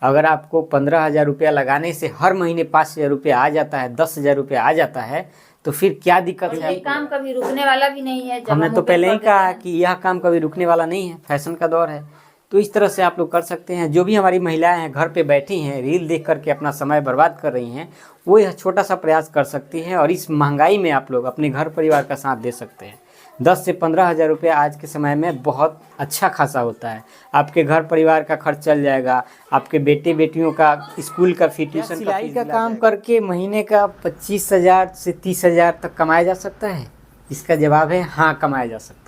अगर आपको 15,000 रुपया लगाने से हर महीने 5,000 रुपया आ जाता है, 10,000 रुपया आ जाता है, तो फिर क्या दिक्कत है? ये काम कभी रुकने वाला भी नहीं है। हमने तो पहले ही कहा कि यह काम कभी रुकने वाला नहीं है, फैशन का दौर है। तो इस तरह से आप लोग कर सकते हैं। जो भी हमारी महिलाएं हैं घर पे बैठी हैं, रील देख करके अपना समय बर्बाद कर रही हैं, वो यह छोटा सा प्रयास कर सकती हैं और इस महंगाई में आप लोग अपने घर परिवार का साथ दे सकते हैं। 10 से 15,000 रुपया आज के समय में बहुत अच्छा खासा होता है। आपके घर परिवार का खर्च चल जाएगा, आपके बेटे बेटियों का स्कूल का फीस, ट्यूशन, सिलाई का काम करके महीने का 25,000 से 30,000 तक कमाया जा सकता है। इसका जवाब है हाँ, कमाया जा सकता है।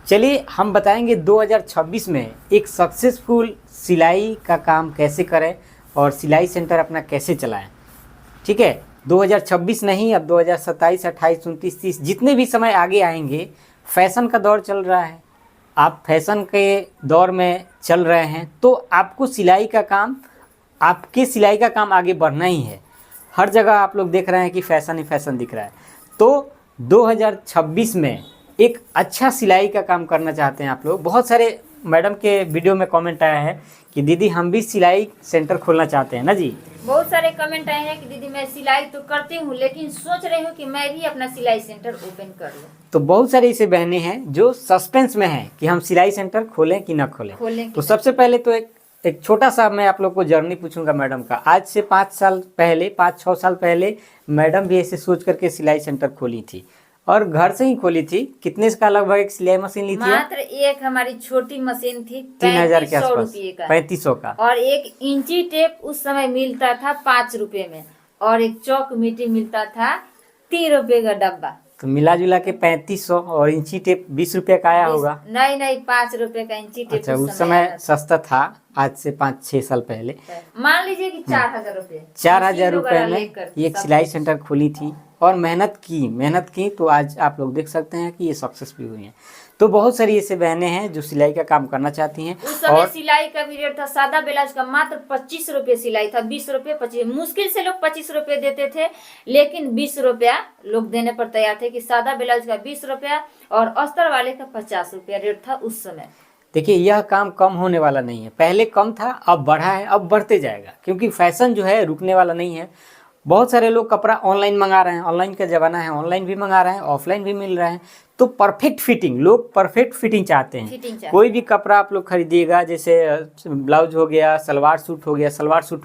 चलिए हम बताएंगे 2026 में एक सक्सेसफुल सिलाई का काम कैसे करें और सिलाई सेंटर अपना कैसे चलाएं। ठीक है, 2026 नहीं, अब 2027, 28, 29, 30 जितने भी समय आगे आएंगे, फैशन का दौर चल रहा है। आप फैशन के दौर में चल रहे हैं तो आपको सिलाई का काम, आपके सिलाई का काम आगे बढ़ना ही है। हर जगह आप लोग देख रहे हैं कि फैशन ही फैशन दिख रहा है। तो 2026 में एक अच्छा सिलाई का काम करना चाहते हैं आप लोग। बहुत सारे मैडम के वीडियो में कमेंट आया है कि दीदी हम भी सिलाई सेंटर खोलना चाहते हैं ना जी। बहुत सारे कमेंट आए हैं कि दीदी मैं सिलाई तो करती हूँ लेकिन सोच रही हूँ कि मैं भी अपना सिलाई सेंटर ओपन कर लूँ। तो बहुत सारी ऐसे बहनें हैं जो सस्पेंस में हैं कि हम सिलाई सेंटर खोलें कि ना खोलें। तो सबसे पहले तो एक छोटा सा मैं आप लोग को जर्नी पूछूंगा मैडम का। आज से 5-6 साल पहले मैडम भी ऐसे सोच करके सिलाई सेंटर खोली थी और घर से ही खोली थी। कितने का लगभग एक सिलाई मशीन ली थी? मात्र एक हमारी छोटी मशीन थी 3,000 के आसपास, 3500 का। और एक इंची टेप उस समय मिलता था 5 रुपए में और एक चौक मिट्टी मिलता था 3 रुपए का डब्बा। तो मिला जुला के 3500 और इंची टेप 20 रुपए का आया होगा। नहीं 5 रुपए का इंची टेप। अच्छा, उस समय सस्ता था, आज से 5-6 साल पहले। मान लीजिए कि 4,000 रुपए, 4,000 रुपए में एक सिलाई सेंटर खोली थी और मेहनत की तो आज आप लोग देख सकते हैं कि ये सक्सेस भी हुई है। तो बहुत सारी ऐसे बहनें हैं जो सिलाई का काम करना चाहती हैं। उस समय सिलाई का भी रेट था, सादा ब्लाउज का मात्र 25 रुपए सिलाई था, 20 रुपए 25, मुश्किल से लोग 25 रुपए देते थे लेकिन 20 रुपया लोग देने पर तैयार थे कि सादा ब्लाउज का 20 रुपया और अस्तर वाले का 50 रुपया रेट था उस समय। देखिए, यह काम कम होने वाला नहीं है। पहले कम था, अब बढ़ा है, अब बढ़ते जाएगा, क्योंकि फैशन जो है रुकने वाला नहीं है। बहुत सारे लोग कपड़ा ऑनलाइन मंगा रहे हैं, ऑनलाइन का ज़माना है, ऑनलाइन भी मंगा रहे हैं, ऑफलाइन भी मिल रहे हैं। तो परफेक्ट फिटिंग, लोग परफेक्ट फिटिंग चाहते हैं। कोई भी कपड़ा आप लोग खरीदिएगा, जैसे ब्लाउज हो गया, सलवार सूट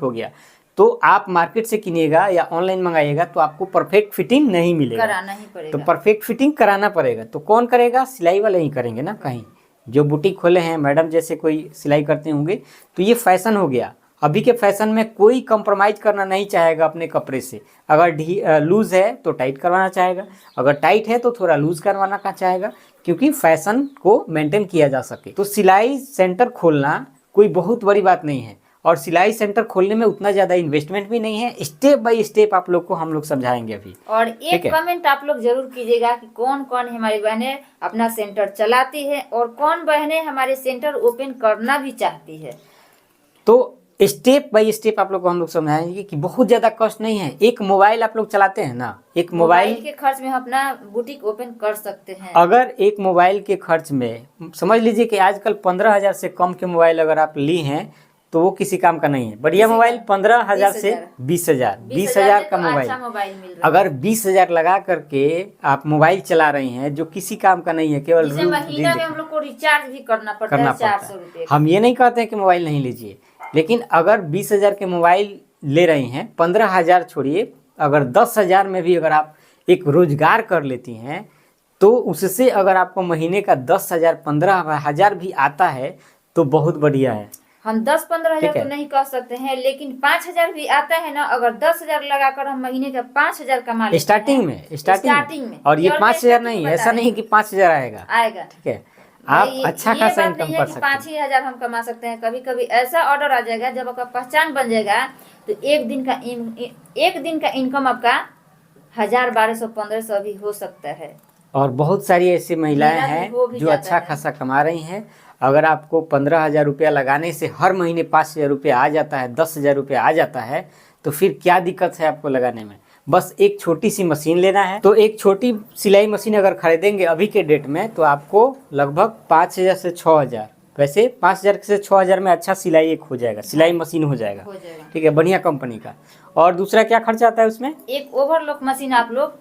हो गया, तो आप मार्केट से किनिएगा या ऑनलाइन मंगाइएगा तो आपको परफेक्ट फिटिंग नहीं मिलेगा, कराना ही पड़ेगा। तो परफेक्ट फिटिंग कराना पड़ेगा। तो कौन करेगा? सिलाई वाले ही करेंगे ना। कहीं जो बुटीक खोले हैं, मैडम जैसे कोई सिलाई करते होंगे, तो ये फैशन हो गया। अभी के फैशन में कोई कंप्रोमाइज़ करना नहीं चाहेगा अपने कपड़े से। अगर लूज़ है तो टाइट करवाना चाहेगा, अगर टाइट है तो थोड़ा लूज़ करवाना का चाहेगा, क्योंकि फैशन को मेंटेन किया जा सके। तो सिलाई सेंटर खोलना कोई बहुत बड़ी बात नहीं है और सिलाई सेंटर खोलने में उतना ज़्यादा इन्वेस्टमेंट भी नहीं है। स्टेप बाय स्टेप आप लोग को हम लोग समझाएंगे अभी। और एक कमेंट आप लोग जरूर कीजिएगा कि कौन कौन हमारी बहनें अपना सेंटर चलाती है और कौन बहनें हमारे सेंटर ओपन करना भी चाहती है। तो स्टेप बाय स्टेप आप लोग को हम लोग समझाएंगे कि बहुत ज़्यादा कॉस्ट नहीं है। एक मोबाइल आप लोग चलाते हैं ना, एक मोबाइल के खर्च में हम अपना बुटीक ओपन कर सकते हैं। अगर एक मोबाइल के खर्च में समझ लीजिए कि आजकल 15,000 से कम के मोबाइल अगर आप ली हैं तो वो किसी काम का नहीं है। बढ़िया मोबाइल 15,000 से 20,000 का मोबाइल अगर 20,000 लगा करके आप मोबाइल चला रही हैं जो किसी काम का नहीं है, केवल महीना में हम लोग को रिचार्ज भी करना पड़ता है 400 रुपए। हम ये नहीं कहते हैं कि मोबाइल नहीं लीजिए, लेकिन अगर 20,000 के मोबाइल ले रही हैं, 15,000 छोड़िए, अगर 10,000 में भी अगर आप एक रोजगार कर लेती हैं तो उससे अगर आपको महीने का 10,000 15,000 भी आता है तो बहुत बढ़िया है। हम 10-15 हजार तो नहीं कह सकते हैं, लेकिन 5,000 भी आता है ना। अगर 10,000 लगाकर हम महीने का 5,000 कमा लेते हैं स्टार्टिंग में। और ये 5,000 नहीं, ऐसा नहीं कि 5,000 आएगा। ठीक है, आप अच्छा खासा इनकम कर सकते हैं। 5,000 हम कमा सकते हैं। कभी कभी ऐसा ऑर्डर आ जाएगा जब आपका पहचान बन जाएगा तो एक दिन का इनकम आपका 1,000, 1,200, 1,500 भी हो सकता है। और बहुत सारी ऐसी महिलाएं हैं जो अच्छा खासा कमा रही हैं। अगर आपको 15,000 रुपया लगाने से हर महीने 5,000 रुपया आ जाता है, 10,000 रुपया आ जाता है, तो फिर क्या दिक्कत है आपको लगाने में? बस एक छोटी सी मशीन लेना है। तो एक छोटी सिलाई मशीन अगर खरीदेंगे अभी के डेट में तो आपको लगभग 5,000 से 6,000 वैसे 5,000 से 6,000 में अच्छा सिलाई एक हो जाएगा, सिलाई मशीन हो जाएगा। ठीक है, बढ़िया कंपनी का। और दूसरा क्या खर्चा आता है उसमें? एक ओवरलॉक मशीन आप लोग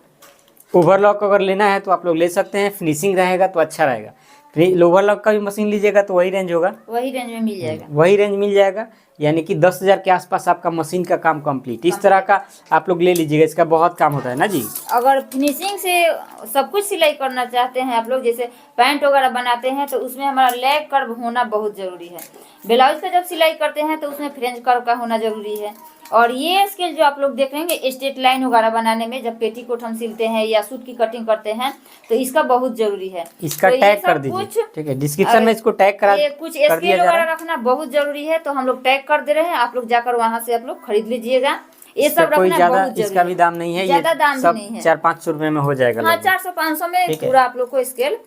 ओवरलॉक अगर लेना है तो आप लोग ले सकते हैं, फिनिशिंग रहेगा तो अच्छा रहेगा। फिर ओवरलॉक का भी मशीन लीजिएगा तो वही रेंज होगा, वही रेंज में मिल जाएगा। वही रेंज मिल जाएगा, यानी कि 10,000 के आसपास आपका मशीन का काम कंप्लीट। इस तरह का आप लोग ले लीजिएगा, इसका बहुत काम होता है ना जी। अगर फिनिशिंग से सब कुछ सिलाई करना चाहते हैं आप लोग, जैसे पैंट वगैरह बनाते हैं तो उसमें हमारा लेग कर्व होना बहुत ज़रूरी है। ब्लाउज का जब सिलाई करते हैं तो उसमें फ्रेंच कर्व का होना ज़रूरी है। और ये स्केल जो आप लोग देख रहे हैं स्ट्रेट लाइन वगैरह बनाने में, जब पेटीकोट हम सिलते हैं या सूट की कटिंग करते हैं तो इसका बहुत जरूरी है। इसका तो टैग कर दीजिए, ठीक है, डिस्क्रिप्शन में इसको टैग करा कुछ स्केल वगैरह रखना बहुत जरूरी है, तो हम लोग टैग कर दे रहे हैं। आप लोग जाकर वहाँ से आप लोग खरीद लीजिएगा। ये सब कोई रखना ज्यादा बहुत इसका भी दाम नहीं है, ज्यादा दाम सब नहीं है। 400-500 रुपए में हो जाएगा। हाँ, 400-500 में पूरा आप लोग को स्केल।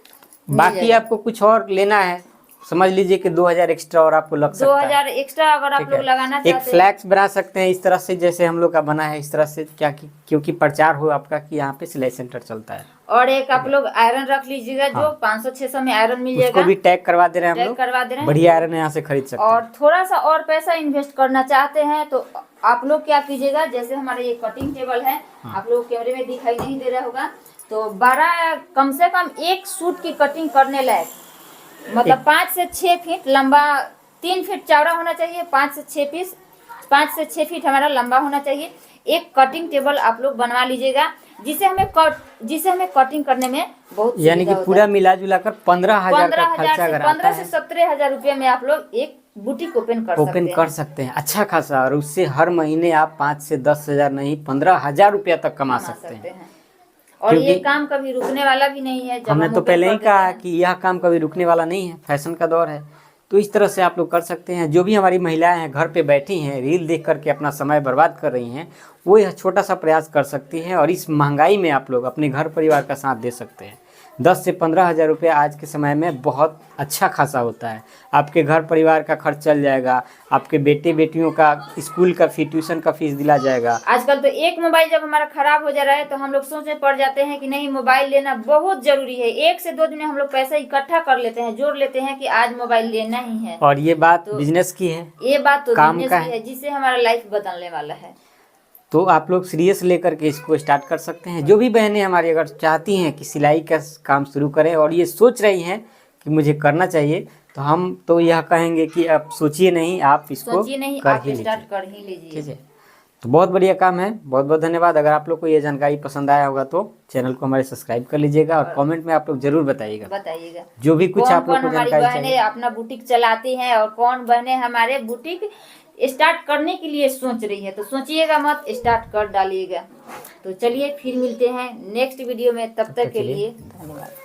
बाकी आपको कुछ और लेना है, समझ लीजिए कि 2,000 एक्स्ट्रा और आपको लग सकता है। 2,000 एक्स्ट्रा अगर आप लोग लगाना चाहते एक हैं, फ्लैक्स बना सकते हैं इस तरह से, जैसे हम लोग का बना है इस तरह से, क्या क्योंकि प्रचार हो आपका कि यहाँ पे सिलाई सेंटर चलता है। और एक आप लोग आयरन रख लीजिएगा, जो 500-600 में आयरन मिल जाएगा। उसको भी टैग करवा दे रहे हैं हम लोग, करवा दे रहे हैं। बढ़िया आयरन यहाँ से खरीद सकते हैं। और थोड़ा सा और पैसा इन्वेस्ट करना चाहते हैं तो आप लोग क्या कीजिएगा, जैसे हमारा ये कटिंग टेबल है, आप लोग कैमरे में दिखाई नहीं दे रहा होगा, तो 12 कम से कम एक सूट की कटिंग करने लायक, मतलब 5 से 6 फीट लंबा, 3 फीट चौड़ा होना चाहिए, 5 से 6 फीट हमारा लंबा होना चाहिए। एक कटिंग टेबल आप लोग बनवा लीजिएगा, जिसे हमें कटिंग करने में बहुत, यानी कि पूरा मिला जुला कर 15,000 का खर्चा अगर आता है, 15 से 17,000 रुपये में आप लोग एक बुटीक ओपन कर सकते हैं अच्छा खासा। और उससे हर महीने आप 5 से 10,000 नहीं 15,000 रुपया तक कमा सकते हैं। और ये काम कभी रुकने वाला भी नहीं है। हमने तो पहले ही कहा कि यह काम कभी रुकने वाला नहीं है, फैशन का दौर है। तो इस तरह से आप लोग कर सकते हैं। जो भी हमारी महिलाएं हैं घर पे बैठी हैं, रील देख करके अपना समय बर्बाद कर रही हैं, वो यह छोटा सा प्रयास कर सकती हैं और इस महंगाई में आप लोग अपने घर परिवार का साथ दे सकते हैं। 10 से 15,000 रुपये आज के समय में बहुत अच्छा खासा होता है। आपके घर परिवार का खर्च चल जाएगा, आपके बेटे बेटियों का स्कूल का फीस, ट्यूशन का फीस दिला जाएगा। आजकल तो एक मोबाइल जब हमारा खराब हो जा रहा है तो हम लोग सोचने पड़ जाते हैं कि नहीं, मोबाइल लेना बहुत जरूरी है। 1 से 2 दिन में हम लोग पैसा इकट्ठा कर लेते हैं, जोड़ लेते हैं कि आज मोबाइल लेना ही है। और ये बात बिजनेस की है, ये बात तो काम बिजनेस का की है, जिससे हमारा लाइफ बदलने वाला है। तो आप लोग सीरियस लेकर के इसको स्टार्ट कर सकते हैं। जो भी बहनें हमारी अगर चाहती हैं कि सिलाई का काम शुरू करें और ये सोच रही हैं कि मुझे करना चाहिए, तो हम तो यह कहेंगे कि आप सोचिए नहीं, आप इसको कर ही लीजिए। ठीक है, तो बहुत बढ़िया काम है। बहुत बहुत धन्यवाद। अगर आप लोग को ये जानकारी पसंद आया होगा तो चैनल को हमारे सब्सक्राइब कर लीजिएगा और कमेंट में आप लोग जरूर बताइएगा जो भी कुछ आप लोग को जानकारी चाहिए। अपना बुटीक चलाती हैं और कौन बहने हमारे बुटीक स्टार्ट करने के लिए सोच रही है, तो सोचिएगा मत, स्टार्ट कर डालिएगा। तो चलिए फिर मिलते हैं नेक्स्ट वीडियो में, तब तक के लिए धन्यवाद।